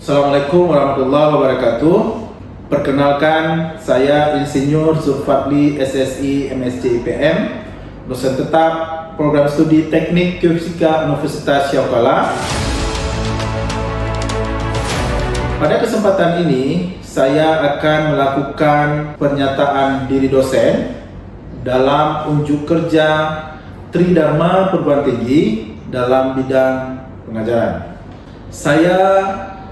Assalamualaikum warahmatullahi wabarakatuh. Perkenalkan, saya Insinyur Zulfadli SSI MSc IPM, dosen tetap Program Studi Teknik Geofisika Universitas Syahkuala. Pada kesempatan ini, saya akan melakukan pernyataan diri dosen dalam unjuk kerja Tridharma Perguruan Tinggi dalam bidang pengajaran. Saya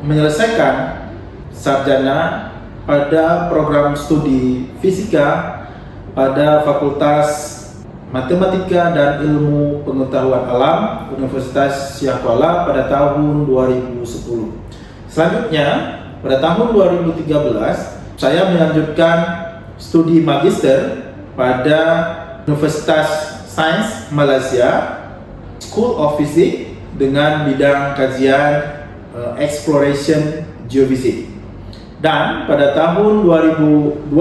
menyelesaikan sarjana pada program studi fisika pada Fakultas Matematika dan Ilmu Pengetahuan Alam Universitas Syahkuala pada tahun 2010. Selanjutnya, pada tahun 2013, saya melanjutkan studi magister pada Universitas Sains Malaysia School of Physics dengan bidang kajian Exploration Geophysics. Dan pada tahun 2022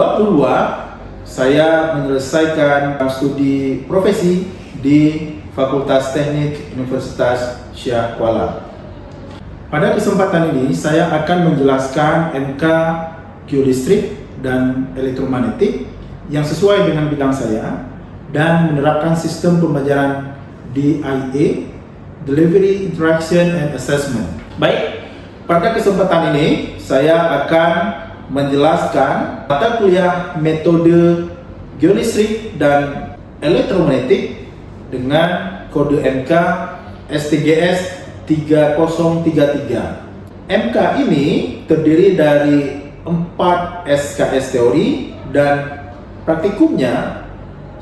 saya menyelesaikan studi profesi di Fakultas Teknik Universitas Syahkuala. Pada kesempatan ini saya akan menjelaskan MK Geolistrik dan Elektromagnetik yang sesuai dengan bidang saya dan menerapkan sistem pembelajaran DIA, Delivery, Interaction, and Assessment. Baik, pada kesempatan ini saya akan menjelaskan mata kuliah metode geolistrik dan elektromagnetik dengan kode MK STGS 3033. MK ini terdiri dari 4 SKS teori dan praktikumnya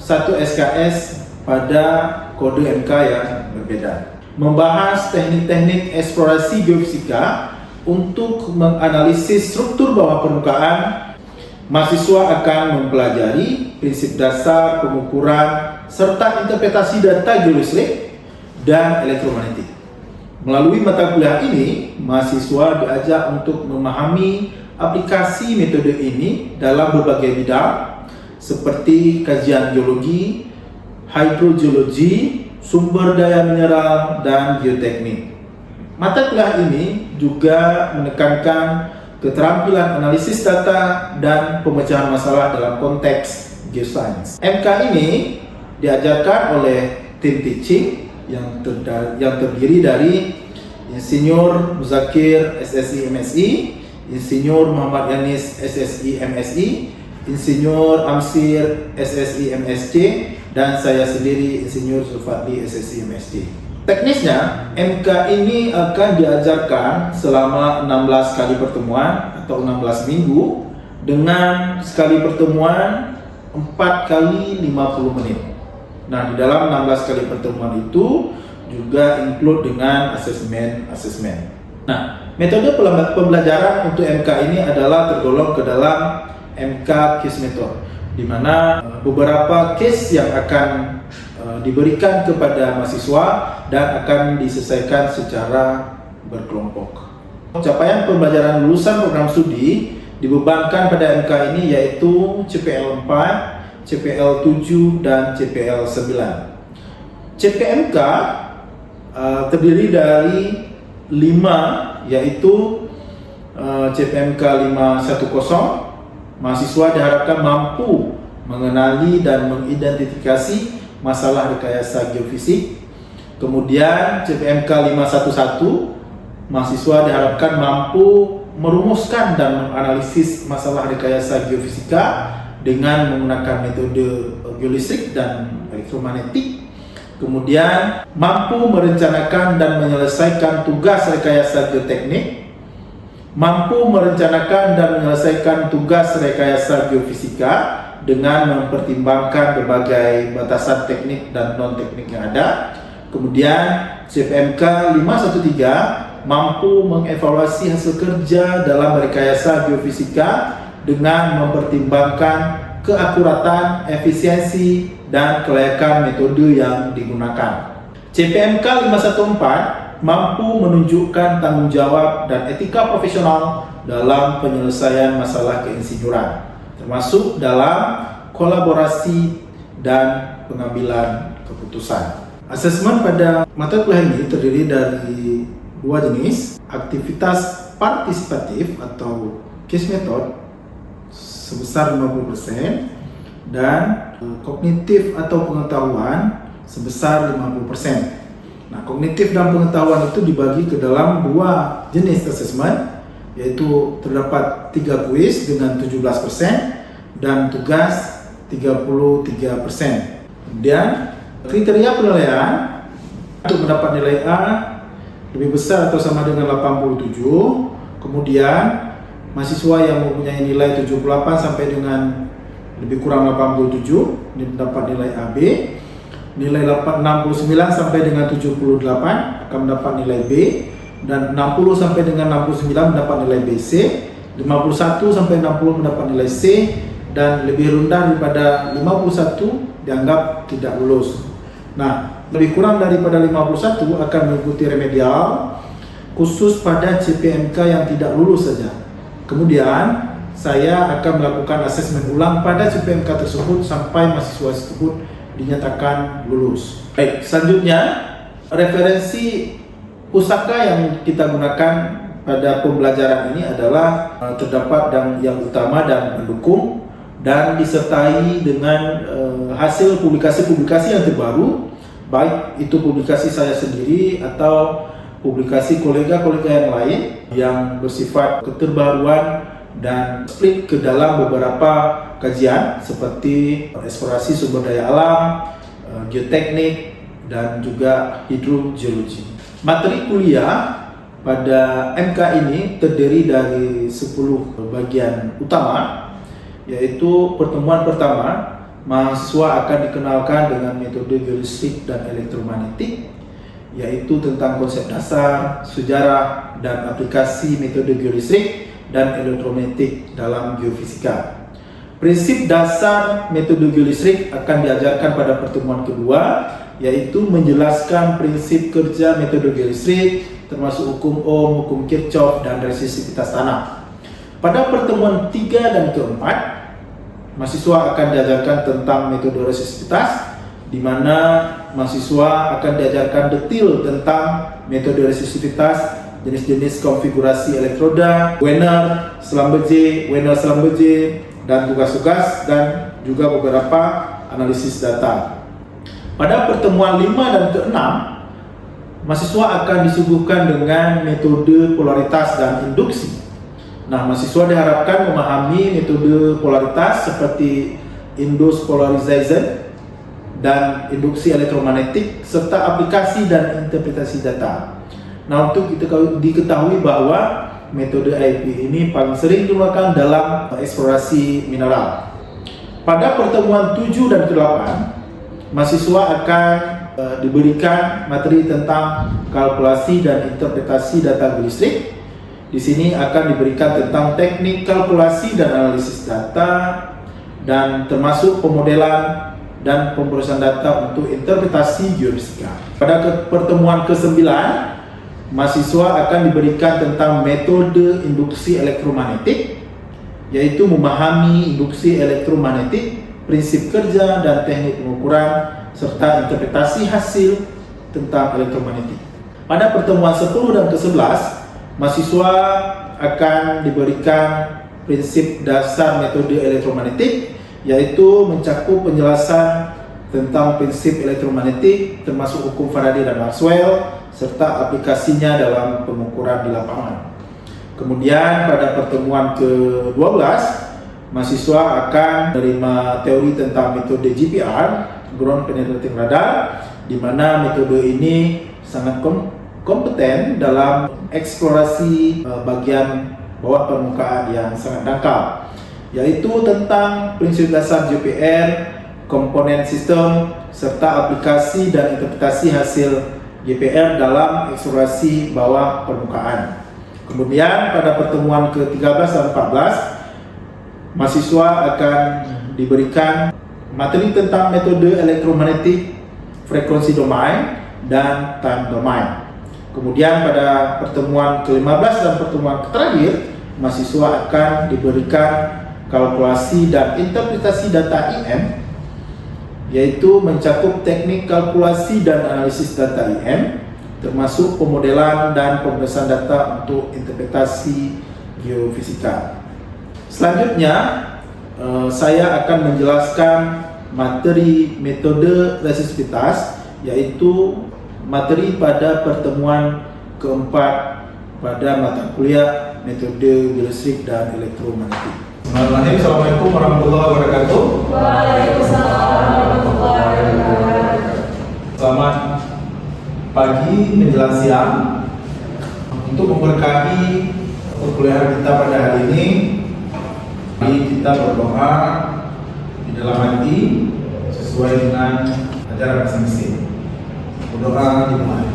1 SKS pada kode MK yang berbeda. Membahas teknik-teknik eksplorasi geofisika untuk menganalisis struktur bawah permukaan. Mahasiswa akan mempelajari prinsip dasar pengukuran serta interpretasi data geolistrik dan elektromagnetik. Melalui mata kuliah ini, mahasiswa diajak untuk memahami aplikasi metode ini dalam berbagai bidang seperti kajian geologi, hidrogeologi, sumber daya mineral, dan geoteknik. Mata kuliah ini juga menekankan keterampilan analisis data dan pemecahan masalah dalam konteks geoscience. MK ini diajarkan oleh tim teaching yang terdiri dari Insinyur Muzakir SSI MSI, Insinyur Muhammad Yanis SSI MSI, Insinyur Amsir SSI MSc, dan saya sendiri Insinyur Zulfadli SSI MSc. Teknisnya, MK ini akan diajarkan selama 16 kali pertemuan atau 16 minggu dengan sekali pertemuan 4 kali 50 menit. Nah, di dalam 16 kali pertemuan itu juga include dengan asesmen. Nah, metode pembelajaran untuk MK ini adalah tergolong ke dalam MK case method, di mana beberapa case yang akan diberikan kepada mahasiswa dan akan diselesaikan secara berkelompok. Capaian pembelajaran lulusan program studi dibebankan pada MK ini yaitu CPL 4, CPL 7, dan CPL 9. CPMK terdiri dari 5, yaitu CPMK 510. Mahasiswa diharapkan mampu mengenali dan mengidentifikasi masalah rekayasa geofisik. Kemudian CPMK 511, mahasiswa diharapkan mampu merumuskan dan menganalisis masalah rekayasa geofisika dengan menggunakan metode geolistrik dan elektromagnetik. Kemudian mampu merencanakan dan menyelesaikan tugas rekayasa geoteknik, mampu merencanakan dan menyelesaikan tugas rekayasa geofisika dengan mempertimbangkan berbagai batasan teknik dan non-teknik yang ada. Kemudian CPMK 513 mampu mengevaluasi hasil kerja dalam rekayasa geofisika dengan mempertimbangkan keakuratan, efisiensi, dan kelayakan metode yang digunakan. CPMK 514 mampu menunjukkan tanggung jawab dan etika profesional dalam penyelesaian masalah keinsinyuran, termasuk dalam kolaborasi dan pengambilan keputusan. Asesmen pada mata kuliah ini terdiri dari dua jenis, aktivitas partisipatif atau case method sebesar 50% dan kognitif atau pengetahuan sebesar 50%. Nah, kognitif dan pengetahuan itu dibagi ke dalam dua jenis assessment, yaitu terdapat 3 kuis dengan 17% dan tugas 33%. Kemudian kriteria penilaian untuk mendapat nilai A lebih besar atau sama dengan 87. Kemudian mahasiswa yang mempunyai nilai 78 sampai dengan lebih kurang 87 ini mendapat nilai AB. Nilai 69 sampai dengan 78 akan mendapat nilai B, dan 60 sampai dengan 69 mendapat nilai BC, 51 sampai 60 mendapat nilai C, dan lebih rendah daripada 51 dianggap tidak lulus. Nah, lebih kurang daripada 51 akan mengikuti remedial khusus pada CPMK yang tidak lulus saja. Kemudian saya akan melakukan asesmen ulang pada CPMK tersebut sampai mahasiswa tersebut dinyatakan lulus. Baik, selanjutnya referensi pusaka yang kita gunakan pada pembelajaran ini adalah terdapat yang utama dan pendukung, dan disertai dengan hasil publikasi-publikasi yang terbaru, baik itu publikasi saya sendiri atau publikasi kolega-kolega yang lain yang bersifat keterbaruan dan split ke dalam beberapa kajian seperti eksplorasi sumber daya alam, geoteknik, dan juga hidrogeologi. Materi kuliah pada MK ini terdiri dari 10 bagian utama, yaitu pertemuan pertama, mahasiswa akan dikenalkan dengan metode geolistrik dan elektromagnetik, yaitu tentang konsep dasar, sejarah, dan aplikasi metode geolistrik dan elektromagnetik dalam geofisika. Prinsip dasar metode geolistrik akan diajarkan pada pertemuan kedua, yaitu menjelaskan prinsip kerja metode geolistrik, termasuk hukum Ohm, hukum Kirchhoff, dan resistivitas tanah. Pada pertemuan 3 dan keempat, mahasiswa akan diajarkan tentang metode resistivitas, di mana mahasiswa akan diajarkan detail tentang metode resistivitas, jenis-jenis konfigurasi elektroda, Wiener, Schlumberger, dan tugas-tugas, dan juga beberapa analisis data. Pada pertemuan 5 dan ke-6, mahasiswa akan disuguhkan dengan metode polaritas dan induksi. Nah, mahasiswa diharapkan memahami metode polaritas seperti induced polarization dan induksi elektromagnetik, serta aplikasi dan interpretasi data. Nah, untuk diketahui bahwa metode IIP ini paling sering digunakan dalam eksplorasi mineral. Pada pertemuan 7 dan ke-8, mahasiswa akan diberikan materi tentang kalkulasi dan interpretasi data geolistrik. Di sini akan diberikan tentang teknik kalkulasi dan analisis data, dan termasuk pemodelan dan pemrosesan data untuk interpretasi geofisika. Pada pertemuan ke-9, mahasiswa akan diberikan tentang metode induksi elektromagnetik, yaitu memahami induksi elektromagnetik, prinsip kerja dan teknik pengukuran, serta interpretasi hasil tentang elektromagnetik. Pada pertemuan 10 dan ke-11, mahasiswa akan diberikan prinsip dasar metode elektromagnetik, yaitu mencakup penjelasan tentang prinsip elektromagnetik, termasuk hukum Faraday dan Maxwell, serta aplikasinya dalam pengukuran di lapangan. Kemudian pada pertemuan ke-12, mahasiswa akan menerima teori tentang metode GPR, Ground Penetrating Radar, di mana metode ini sangat kompeten dalam eksplorasi bagian bawah permukaan yang sangat dangkal, yaitu tentang prinsip dasar GPR, komponen sistem, serta aplikasi dan interpretasi hasil GPR dalam eksplorasi bawah permukaan. Kemudian pada pertemuan ke-13 dan 14, mahasiswa akan diberikan materi tentang metode elektromagnetik, frekuensi domain, dan time domain. Kemudian pada pertemuan ke-15 dan pertemuan terakhir, mahasiswa akan diberikan kalkulasi dan interpretasi data IM, yaitu mencakup teknik kalkulasi dan analisis data IM, termasuk pemodelan dan pemeriksaan data untuk interpretasi geofisika. Selanjutnya, saya akan menjelaskan materi metode resistivitas, yaitu materi pada pertemuan keempat pada mata kuliah metode geolistrik dan elektromagnetik. Bismillahirrahmanirrahim. Assalamualaikum warahmatullahi wabarakatuh. Waalaikumsalam warahmatullahi wabarakatuh. Selamat pagi menjelang siang. Untuk memberkahi perkuliahan kita pada hari ini, mari kita berdoa di dalam hati sesuai dengan ajaran masing-masing. Berdoa dimulai.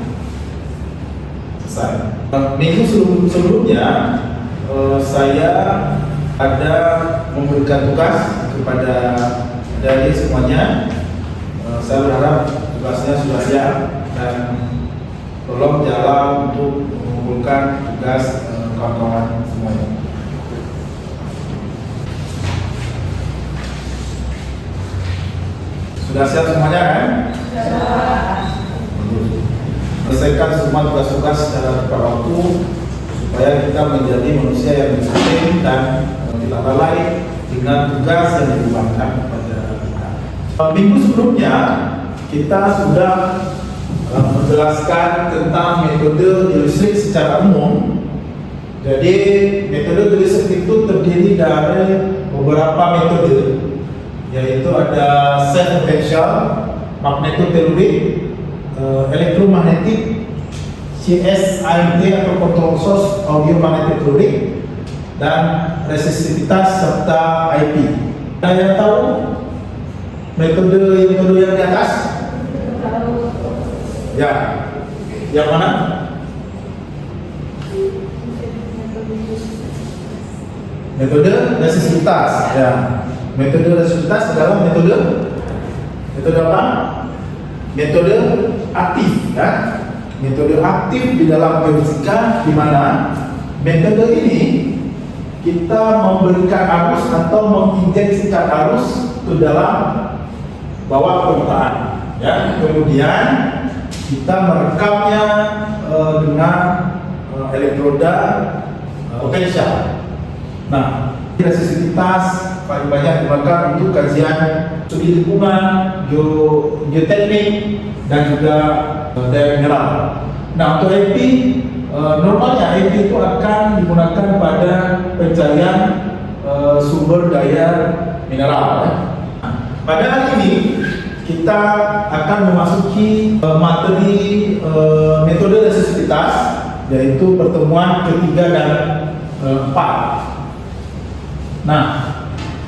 Selesai. Minggu sebelumnya saya ada memberikan tugas kepada adik semuanya. Saya berharap tugasnya sudah siap dan tolong jalan untuk mengumpulkan tugas kawan-kawan semuanya. Sudah siap semuanya kan? Selesaikan semua tugas-tugas secara tepat waktu supaya kita menjadi manusia yang disiplin dan tidak lalai dengan tugas yang dibebankan kepada kita. Minggu sebelumnya kita sudah menjelaskan tentang metode geolistrik secara umum. Jadi metode geolistrik itu terdiri dari beberapa metode, yaitu ada self potential, magnetotelurik, elektromagnetik, CSID atau control source audio magnetic fluid, dan resistivitas serta IP. Ada yang tahu metode yang di atas? Ya, yang mana? Metode resistivitas. Ya, metode resistivitas adalah metode apa? Metode aktif, ya. Metode aktif di dalam geofisika, di mana metode ini kita memberikan arus atau menginjeksikan arus ke dalam bawah permukaan, ya. Kemudian kita merekamnya dengan elektroda potensial. Nah, resistivitas paling banyak digunakan untuk kajian studi lingkungan, geoteknik, dan juga daya mineral. Nah, untuk IP, normalnya IP itu akan digunakan pada pencarian sumber daya mineral. Pada hari ini kita akan memasuki materi metode resistivitas, yaitu pertemuan ketiga dan keempat. Nah,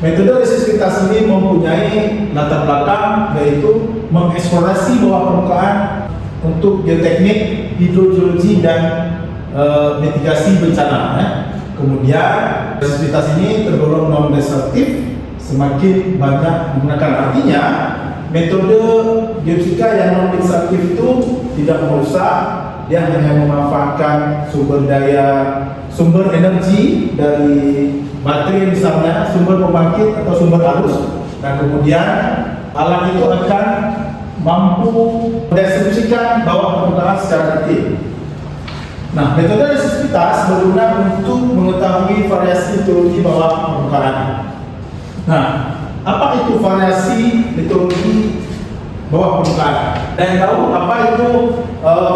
metode resistivitas ini mempunyai latar belakang, yaitu mengeksplorasi bawah permukaan untuk geoteknik, hidrogeologi, dan mitigasi bencana. Kemudian resistivitas ini tergolong non-destruktif, semakin banyak digunakan. Artinya metode geofisika yang non-destruktif itu tidak merusak, dia hanya memanfaatkan sumber energi dari baterai misalnya, sumber pembangkit atau sumber arus, dan kemudian alat itu akan mampu mendistribusikan bawah permukaan secara detail. Nah, metode resistivitas berguna untuk mengetahui variasi litologi bawah permukaan. Nah, apa itu variasi litologi bawah permukaan? Dan tahu apa itu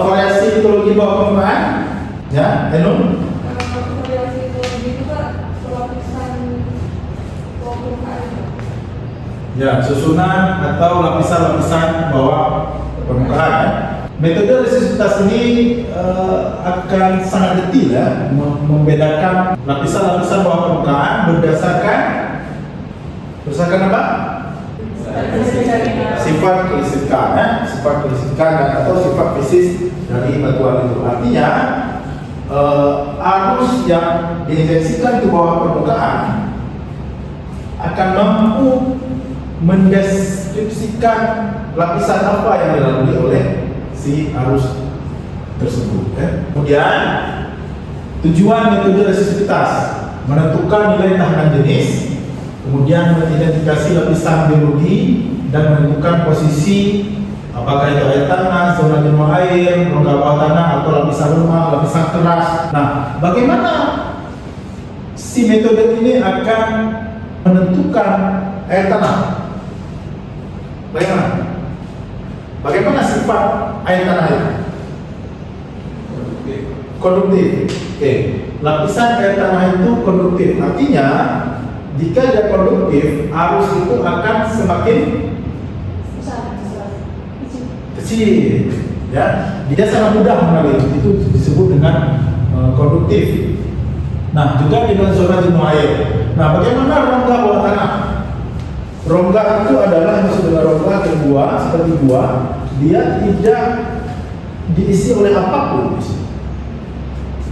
variasi litologi bawah permukaan? Ya, Henung? Ya, susunan atau lapisan-lapisan bawah permukaan. Metode resistivitas ini akan sangat detail, ya, membedakan lapisan-lapisan bawah permukaan berdasarkan apa? Sifat kelistrikan, ya, sifat kelistrikan atau sifat fisis dari batuan itu. Artinya arus yang diinjeksikan ke bawah permukaan akan mampu mendeskripsikan lapisan apa yang dilalui oleh si arus tersebut. Kemudian tujuan metode resistivitas menentukan nilai tahanan jenis, kemudian mengidentifikasi lapisan biologi dan menentukan posisi Apakah itu air tanah, zona jenuh air, rongga bawah tanah, atau lapisan lemah, lapisan keras. Nah, bagaimana si metode ini akan menentukan air tanah? Bagaimana? Bagaimana sifat air tanah itu? Konduktif. Oke. Lapisan air tanah itu konduktif. Artinya, jika dia konduktif, arus itu akan semakin kecil. Ya, dia sangat mudah mengalir. Itu disebut dengan konduktif. Nah, juga dengan zona jenuh air. Nah, bagaimana rongga bawah tanah? Rongga itu adalah yang disebut dengan rongga kedua, seperti gua. Dia tidak diisi oleh apapun.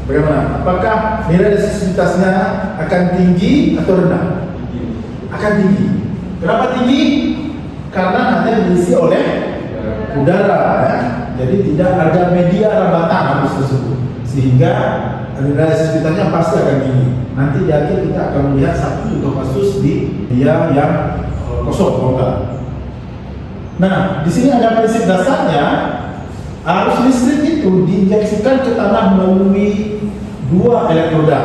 Bagaimana? Apakah nilai resistitivitasnya akan tinggi atau rendah? Akan tinggi. Kenapa tinggi? Karena hanya diisi oleh udara, ya. Jadi tidak ada media rambatan arus tersebut, sehingga nilai resistitivitasnya pasti akan tinggi. Nanti di akhir kita akan melihat satu contoh kasus di dia yang kosong rongga. Nah, di sini ada prinsip dasarnya. Arus listrik itu diinjeksikan ke tanah melalui dua elektroda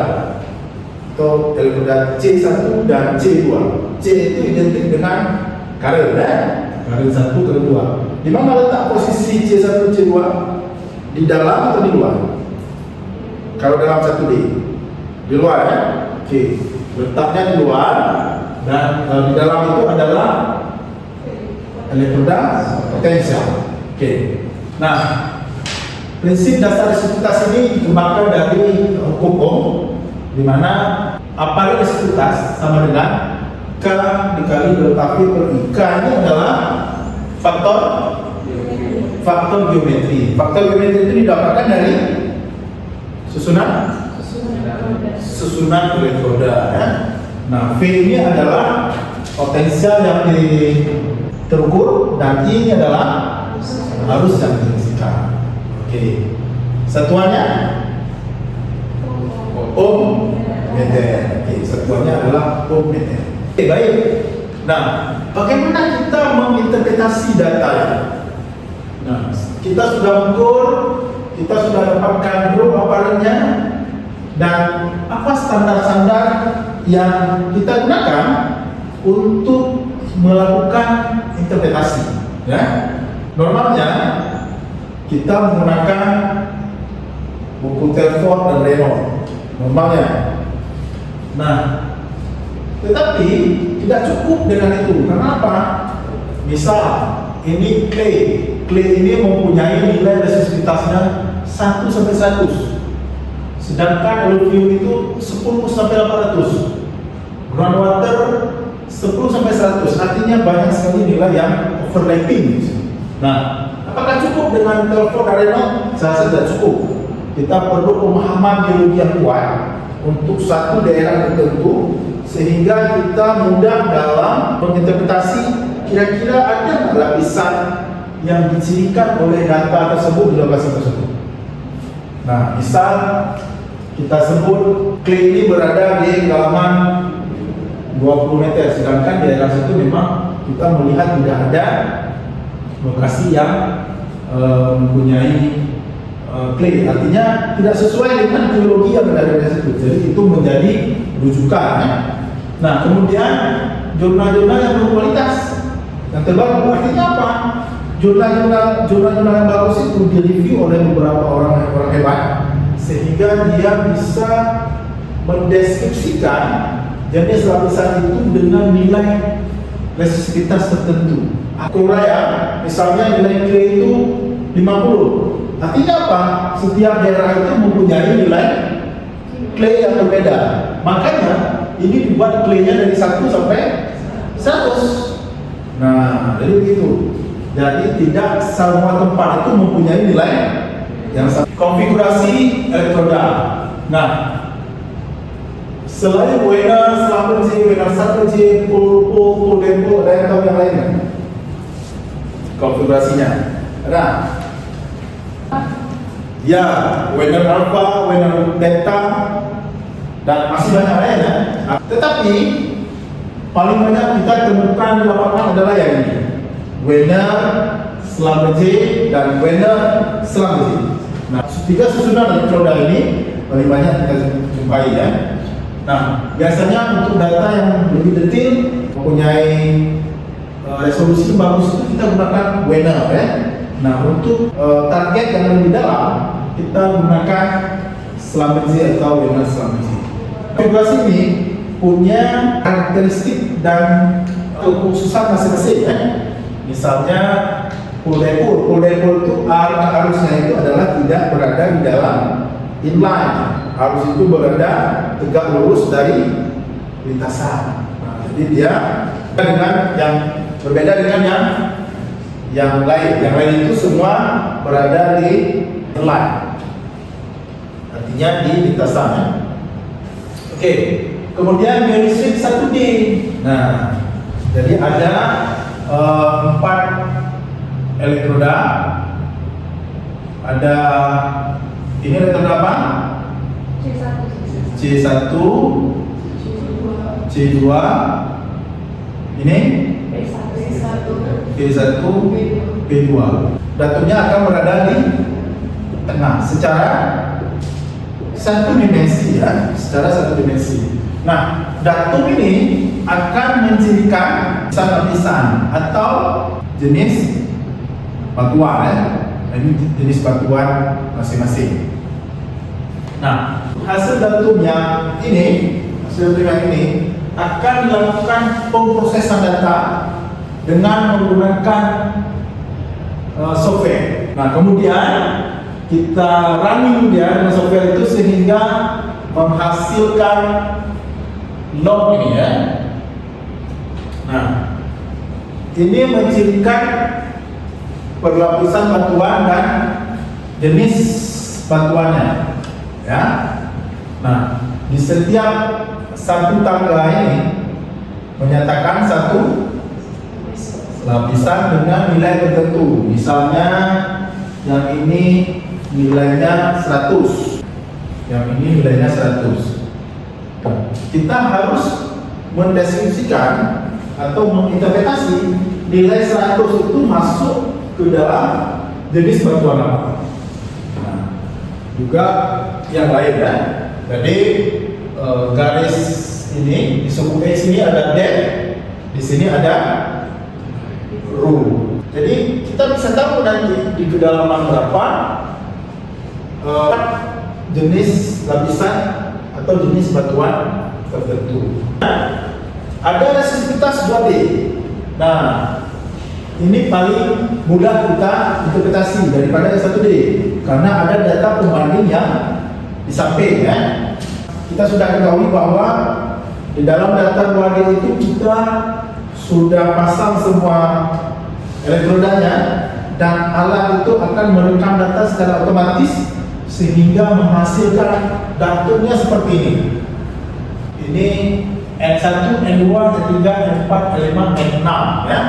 atau elektroda C1 dan C2. C itu identik dengan karir, karir 1 ke 2. Di mana letak posisi C1 C2? Di dalam atau di luar? Kalau dalam 1D, di luar, ya. Oke, letaknya di luar, dan di dalam itu adalah elektroda potensial. Oke. Nah, prinsip dasar resistitivitas ini dikembangkan dari hukum di mana apa resistitivitas sama dengan K dikali delta V per I. K ini adalah faktor geometri. Faktor geometri itu didapatkan dari susunan elektroda, ya. Nah, V ini adalah potensial yang terukur dan I ini adalah arus yang diinjeksikan. Oke. Satuannya ohm meter. Oke, satuannya adalah ohm meter. Oke, baik. Nah, bagaimana kita menginterpretasi data ini? Nah, kita sudah ukur, kita sudah dapatkan grup aparatnya, dan apa standar-standar yang kita gunakan untuk melakukan interpretasi, ya. Normalnya kita menggunakan buku Telford dan Reynolds normalnya. Nah, tetapi tidak cukup dengan itu. Kenapa? Misal ini clay ini mempunyai nilai resistitivitasnya 1 sampai 100. Sedangkan aluminium itu 10 sampai 800. Groundwater 10 sampai 100. Artinya banyak sekali nilai yang overlapping. Nah, apakah cukup dengan Telford dan Reynolds? Saya rasa tidak cukup. Kita perlu pemahaman geologi yang kuat untuk satu daerah tertentu, sehingga kita mudah dalam menginterpretasi kira-kira ada lapisan yang dicirikan oleh data tersebut di lokasi tersebut. Nah, misal kita sebut clay ini berada di kedalaman 20 meter, sedangkan di daerah situ memang kita melihat tidak ada lokasi yang mempunyai clay, artinya tidak sesuai dengan geologi yang ada di situ. Jadi itu menjadi rujukan, ya. Nah, kemudian jurnal-jurnal yang berkualitas yang terbaru, artinya apa? Jurnal-jurnal yang bagus itu direview oleh beberapa orang hebat, sehingga dia bisa mendeskripsikan jenis lapisan itu dengan nilai resistitivitas tertentu. Korea misalnya nilai clay itu 50. Artinya apa? Setiap daerah itu mempunyai nilai clay yang berbeda. Makanya ini dibuat claynya dari 1 sampai 100. Nah, jadi begitu. Jadi tidak semua tempat itu mempunyai nilai yang sama. Konfigurasi elektroda. Nah, selain Wiener, Slapen J, Wiener 1J, Pull, Dempo, ada yang tahu yang lainnya? Konfigurasinya. Nah, ya, Wiener Alpha, Wiener Delta, dan masih banyak lainnya. Tetapi paling banyak kita temukan di lapangan adalah yang ini, Wiener selama J dan Werner selama J. Nah, tiga susunan elektroda ini paling banyak kita jumpai ya. Nah, biasanya untuk data yang lebih detail mempunyai resolusi bagus itu kita gunakan Werner ya. Nah, untuk target yang lebih dalam kita gunakan selama J atau Werner selama J. Konfigurasi ini punya karakteristik dan kekhususan masing-masing ya. Misalnya pull dipole itu arusnya itu adalah tidak berada di dalam inline, arus itu berada tegak lurus dari lintasan. Nah, jadi dia dengan yang berbeda dengan yang lain itu semua berada di inline, artinya di lintasan ya. Oke, kemudian unit 1D. Nah, jadi ada 4 elektroda. Ada ini elektroda apa? C1, C2, ini P1, P2. Datumnya akan berada di tengah secara satu dimensi ya, secara satu dimensi. Nah, datum ini akan mencirikan lapisan atau jenis batuan ya. Ini jenis batuan masing-masing. Nah, hasil datum yang ini akan dilakukan pemrosesan data dengan menggunakan software. Nah, kemudian kita running dia dengan software itu sehingga menghasilkan log ini ya. Nah, ini mencirikan perlapisan batuan dan jenis batuannya ya. Nah, di setiap satu tangga ini menyatakan satu lapisan dengan nilai tertentu. Misalnya yang ini nilainya 100, yang ini nilainya 100. Kita harus mendeskripsikan atau menginterpretasi nilai 100 itu masuk ke dalam jenis batuan apa. Nah, juga yang lain ya. Jadi garis ini disebut sini ada depth, di sini ada rule. Jadi kita bisa tahu nanti di kedalaman berapa jenis lapisan atau jenis batuan tertentu. Ada resistivitas 2D. Nah, ini paling mudah kita interpretasi daripada yang 1D karena ada data pembanding yang di samping ya. Kita sudah ketahui bahwa di dalam data 2D itu kita sudah pasang semua elektrodanya dan alat itu akan merekam data secara otomatis sehingga menghasilkan datumnya seperti ini. Ini N1, N2, N3, N4, N5, N6 ya.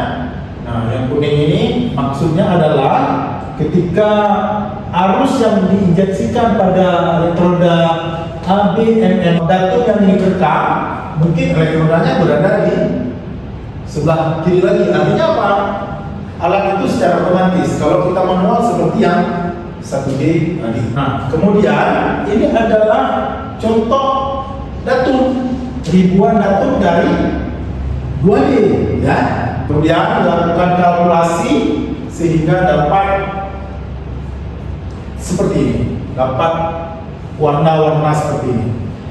Nah, yang kuning ini maksudnya adalah ketika arus yang diinjeksikan pada elektroda A, B, N, datum yang direkam, mungkin elektrodanya berada di sebelah kiri lagi. Artinya apa? Alat itu secara otomatis. Kalau kita manual seperti yang 1D tadi. Nah, kemudian ini adalah contoh datum, ribuan datum dari 2D ya. Kemudian melakukan kalkulasi sehingga dapat seperti ini, dapat warna-warna seperti ini.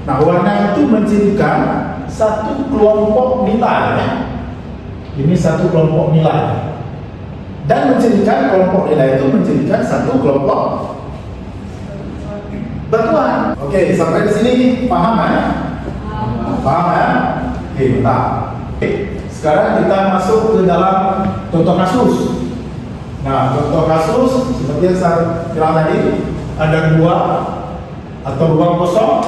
Nah, warna itu mencirikan satu kelompok nilai ya. Ini satu kelompok nilai. Dan mencirikan kelompok nilai itu mencirikan satu kelompok batuan. Oke, sampai di sini paham ya? Paham ya? Oke, bentar. Oke, sekarang kita masuk ke dalam contoh kasus. Nah, contoh kasus seperti yang saya bilang tadi, ada dua atau ruang kosong.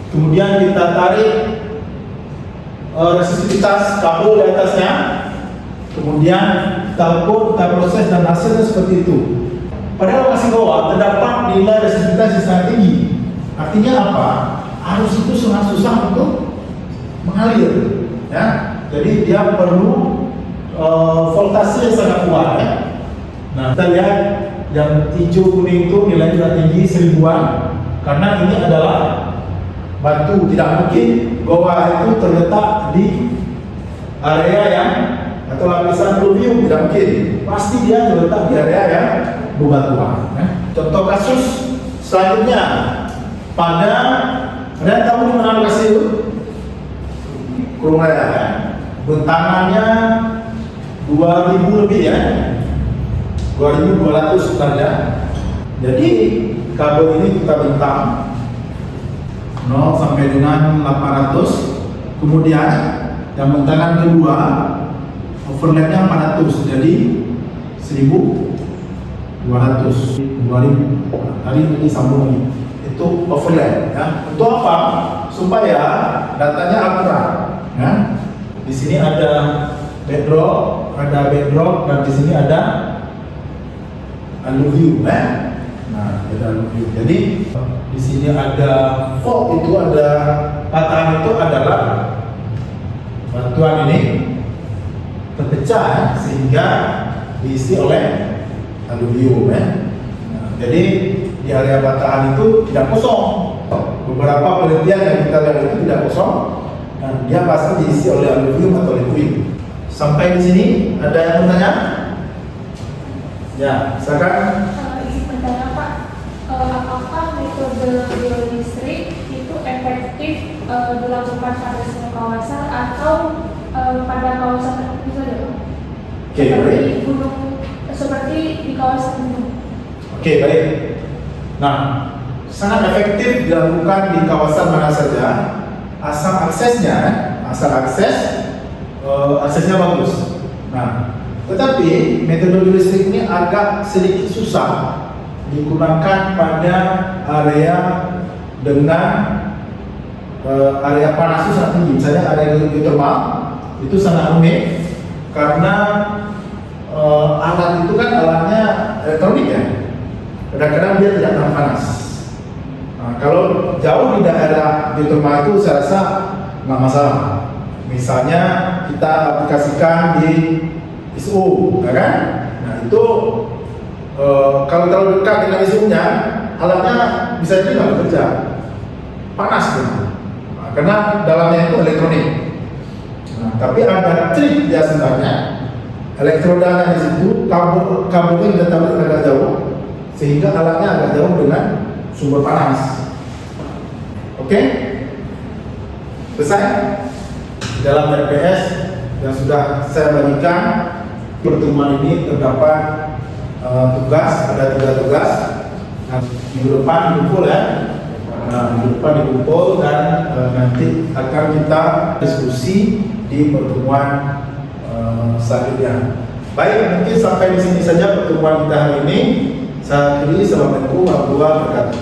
Kemudian kita tarik resistivitas kabel di atasnya. Kemudian kita ukur, kita proses dan hasilnya seperti itu. Pada lokasi bawah terdapat nilai resistivitas yang sangat tinggi. Artinya apa? Arus itu sangat susah untuk mengalir, ya. Jadi dia perlu voltase yang sangat kuat, ya. Nah, kita lihat yang hijau kuning itu nilainya sudah tinggi 1000-an karena ini adalah batu. Tidak mungkin goa itu terletak di area yang atau lapisan aluvium, tidak mungkin. Pasti dia terletak di area yang bebatuan. Contoh kasus selanjutnya pada, ada yang tahu di mana lokasi itu? Kurung Raya, bentangannya 2000 lebih ya, 2200 sebenarnya. Jadi kabel ini kita bentang 0 sampai dengan 800. Kemudian yang bentangan kedua overlapnya 400, jadi 1200, 2000. Tadi ini sambung ini, itu overlap ya. Untuk apa? Supaya datanya akurat ya. Di sini ada bedrock, dan di sini ada aluvium ya. Nah, ada aluvium. Jadi di sini ada fault, itu ada patahan, itu adalah batuan ini terpecah sehingga diisi oleh aluvium ya. Nah, jadi di area batahan itu tidak kosong. Beberapa penelitian yang kita lihat itu tidak kosong, dan dia pasti diisi oleh aluvium atau liquid. Sampai di sini ada yang bertanya? Ya, silakan. Izin bertanya Pak, apakah metode biolistrik itu efektif dilakukan pada semua kawasan atau pada kawasan tertentu saja? Oke, baik. Seperti di kawasan gunung. Oke, baik. Nah, sangat efektif dilakukan di kawasan mana saja, asal aksesnya bagus. Nah, tetapi metode biolistrik ini agak sedikit susah digunakan pada area dengan area panas itu sangat tinggi. Misalnya area geotermal itu sangat rumit karena alat itu kan alatnya elektronik ya. Kadang-kadang dia tidak tahan panas. Nah, kalau jauh di daerah geotermal itu saya rasa nggak masalah. Misalnya kita aplikasikan di ISU, ya kan? Nah itu kalau terlalu dekat dengan ISU-nya, alatnya bisa jadi nggak bekerja, panas gitu. Nah, karena dalamnya itu elektronik. Nah, tapi ada trik dia sebenarnya, elektrodanya di situ, kabelnya kita taruh agak jauh, sehingga alatnya agak jauh dengan sumber panas. Oke? Selesai? Dalam RPS yang sudah saya bagikan, pertemuan ini terdapat tugas, ada 3 tugas. Nah, minggu depan dikumpul ya. Minggu depan dikumpul dan nanti akan kita diskusi di pertemuan selanjutnya. Baik, mungkin sampai di sini saja pertemuan kita hari ini. Saya akhiri. Assalamualaikum warahmatullahi wabarakatuh.